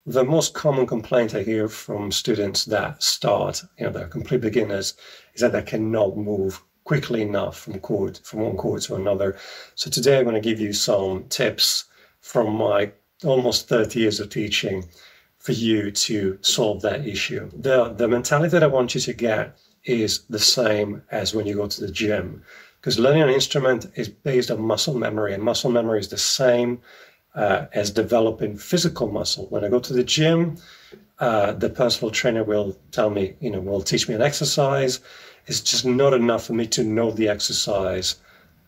The most common complaint I hear from students that start, they're complete beginners, is that they cannot move quickly enough from one chord to another. So today I'm going to give you some tips from my almost 30 years of teaching for you to solve that issue. The mentality that I want you to get is the same as when you go to the gym, because learning an instrument is based on muscle memory, and muscle memory is the same as developing physical muscle. When I go to the gym, the personal trainer will tell me, will teach me an exercise. It's just not enough for me to know the exercise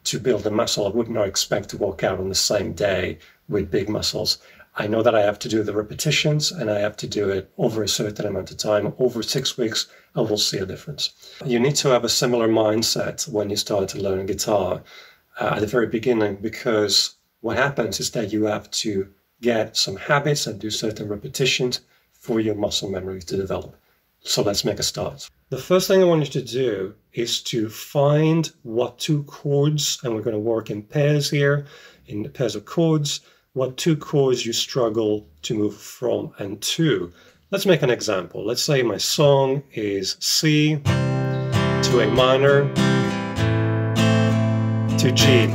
to build a muscle. I would not expect to walk out on the same day with big muscles. I know that I have to do the repetitions, and I have to do it over a certain amount of time. Over 6 weeks, I will see a difference. You need to have a similar mindset when you start to learn guitar at the very beginning, because what happens is that you have to get some habits and do certain repetitions for your muscle memory to develop. So let's make a start. The first thing I want you to do is to find what two chords, and we're going to work in pairs here, in pairs of chords, what two chords you struggle to move from and to. Let's make an example. Let's say my song is C to A minor to G.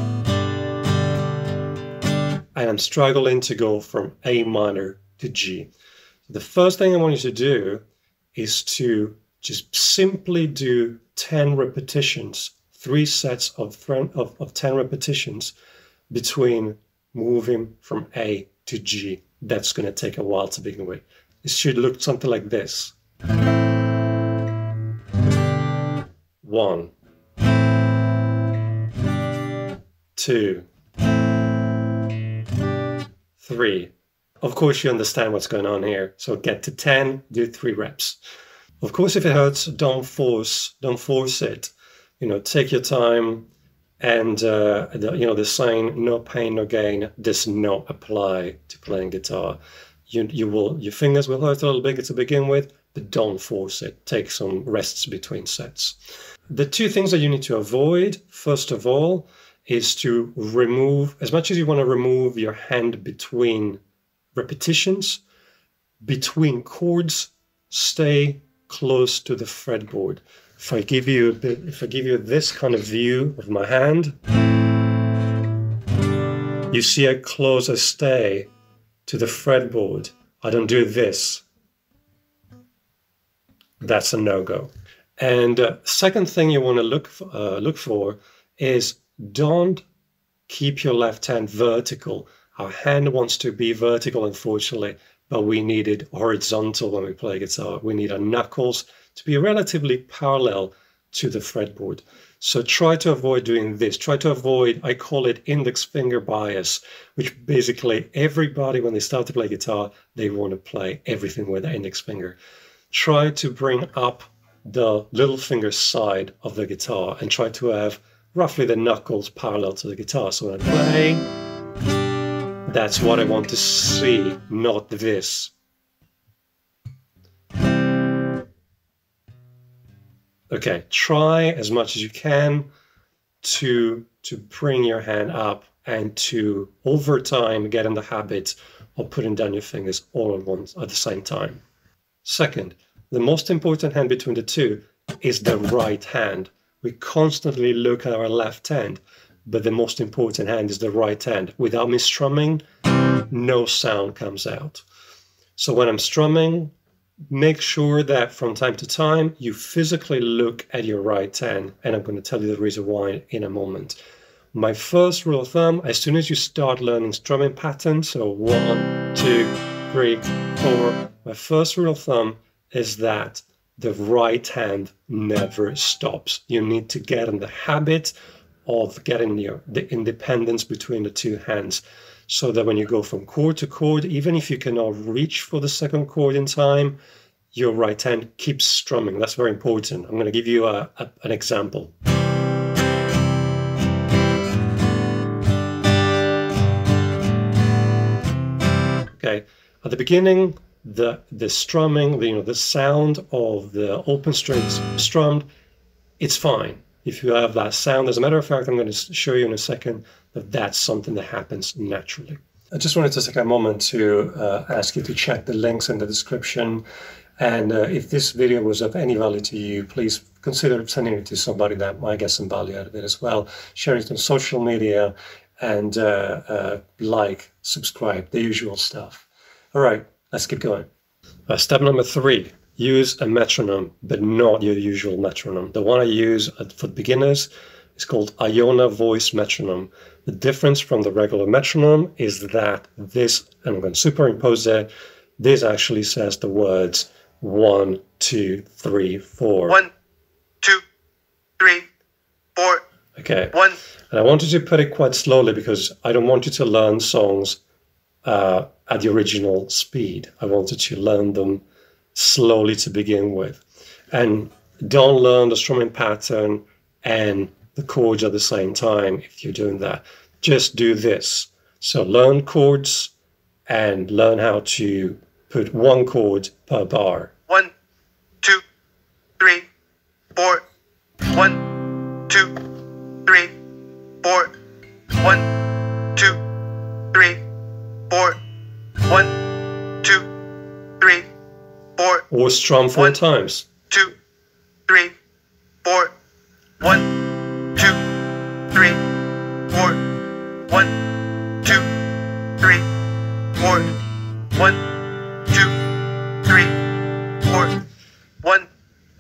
And I'm struggling to go from A minor to G. The first thing I want you to do is to just simply do 10 repetitions, 3 sets of 10 repetitions between moving from A to G. That's going to take a while to begin with. It should look something like this. 1, 2, 3. Of course, you understand what's going on here. So get to 10, do 3 reps. Of course, if it hurts, don't force it. Take your time. And the saying, no pain, no gain, does not apply to playing guitar. Your fingers will hurt a little bit to begin with, but don't force it. Take some rests between sets. The 2 things that you need to avoid, first of all, is to remove, as much as you want to remove your hand between repetitions, between chords, stay close to the fretboard. If I give you this kind of view of my hand, you see I stay to the fretboard. I don't do this. That's a no-go. And second thing you want to look for is don't keep your left hand vertical. Our hand wants to be vertical, unfortunately, but we need it horizontal when we play guitar. We need our knuckles to be relatively parallel to the fretboard. So try to avoid doing this. Try to avoid, I call it index finger bias, which basically everybody, when they start to play guitar, they want to play everything with the index finger. Try to bring up the little finger side of the guitar and try to have roughly the knuckles parallel to the guitar. So when I play, that's what I want to see, not this. Okay, try as much as you can to bring your hand up and to, over time, get in the habit of putting down your fingers all at once at the same time. Second, the most important hand between the two is the right hand. We constantly look at our left hand, but the most important hand is the right hand. Without me strumming, no sound comes out. So when I'm strumming, make sure that from time to time you physically look at your right hand, and I'm going to tell you the reason why in a moment. My first rule of thumb, as soon as you start learning strumming patterns, so 1, 2, 3, 4, my first rule of thumb is that the right hand never stops. You need to get in the habit of getting the independence between the 2 hands, so that when you go from chord to chord, even if you cannot reach for the second chord in time, your right hand keeps strumming. That's very important. I'm going to give you an example. Okay, at the beginning, the strumming, the sound of the open strings strummed, it's fine. If you have that sound, as a matter of fact, I'm going to show you in a second that that's something that happens naturally. I just wanted to take a moment to ask you to check the links in the description. And if this video was of any value to you, please consider sending it to somebody that might get some value out of it as well. Share it on social media and like, subscribe, the usual stuff. All right, let's keep going. Step number 3, use a metronome, but not your usual metronome. The one I use for beginners is called Iona voice metronome. The difference from the regular metronome is that this, and I'm going to superimpose it, this actually says the words 1, 2, 3, 4. 1, 2, 3, 4. Okay. 1. And I wanted to put it quite slowly because I don't want you to learn songs at the original speed. I wanted to learn them slowly to begin with. And don't learn the strumming pattern and the chords at the same time if you're doing that. Just do this. So learn chords and learn how to put one chord per bar. 1, 2, 3, 4. 1, 2, 3, 4. 1, 2, 3, 4. 1, 2, 3, 4. Or strum 4 times. 2, 3, 4. 1, 2, 3, 4. 1, 2, 3, 4. 1, 2, 3, 4. 1.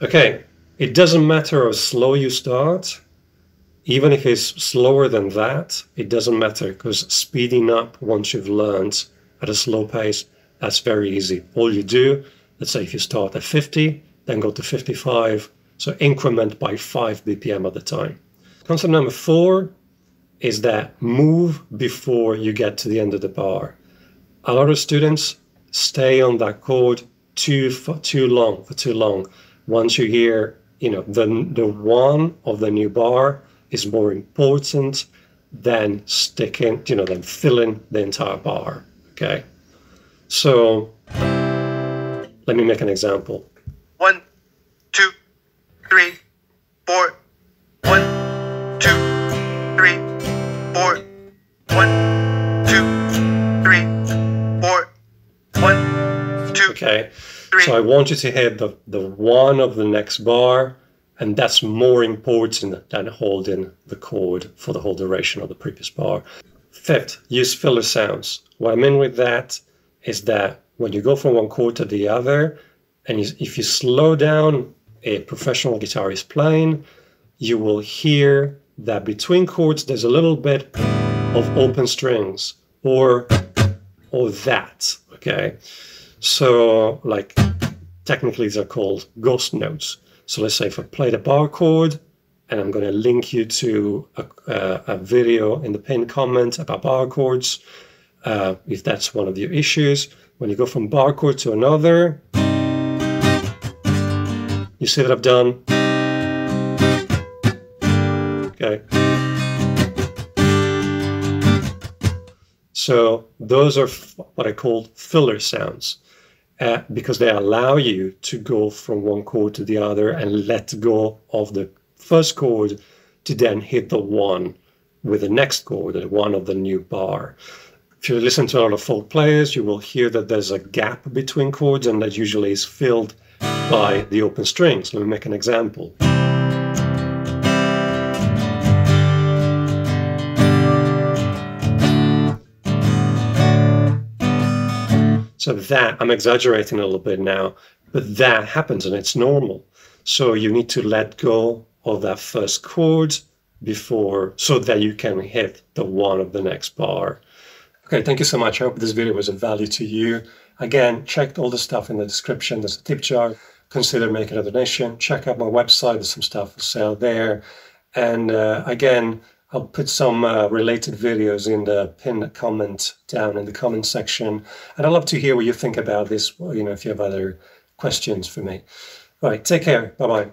Okay, it doesn't matter how slow you start. Even if it's slower than that, it doesn't matter, because speeding up once you've learned at a slow pace, that's very easy. All you do, let's say if you start at 50, then go to 55, so increment by 5 BPM at a time. Concept number 4 is that move before you get to the end of the bar. A lot of students stay on that chord for too long. Once you hear, the one of the new bar is more important than sticking, than filling the entire bar. Okay, so let me make an example. 1, 2, 3, 4. 1, 2, 3, 4. 1, 2, 3, 4. 1, 2. Okay, 3. so I want you to hit the one of the next bar, and that's more important than holding the chord for the whole duration of the previous bar. 5th, use filler sounds. What I mean with that is that when you go from one chord to the other, and if you slow down a professional guitarist playing, you will hear that between chords there's a little bit of open strings or that, okay? So like technically these are called ghost notes. So let's say if I play the bar chord, and I'm going to link you to a video in the pinned comment about bar chords, if that's one of your issues. When you go from bar chord to another, you see that I've done, okay. So those are what I call filler sounds, because they allow you to go from one chord to the other and let go of the first chord to then hit the one with the next chord, the one of the new bar. If you listen to a lot of folk players, you will hear that there's a gap between chords, and that usually is filled by the open strings. Let me make an example. So that, I'm exaggerating a little bit now, but that happens and it's normal. So you need to let go of that first chord so that you can hit the one of the next bar. Okay, thank you so much. I hope this video was of value to you. Again, check all the stuff in the description. There's a tip jar. Consider making a donation. Check out my website. There's some stuff for sale there. And again, I'll put some related videos in the pinned comment down in the comment section. And I'd love to hear what you think about this, if you have other questions for me. All right, take care. Bye-bye.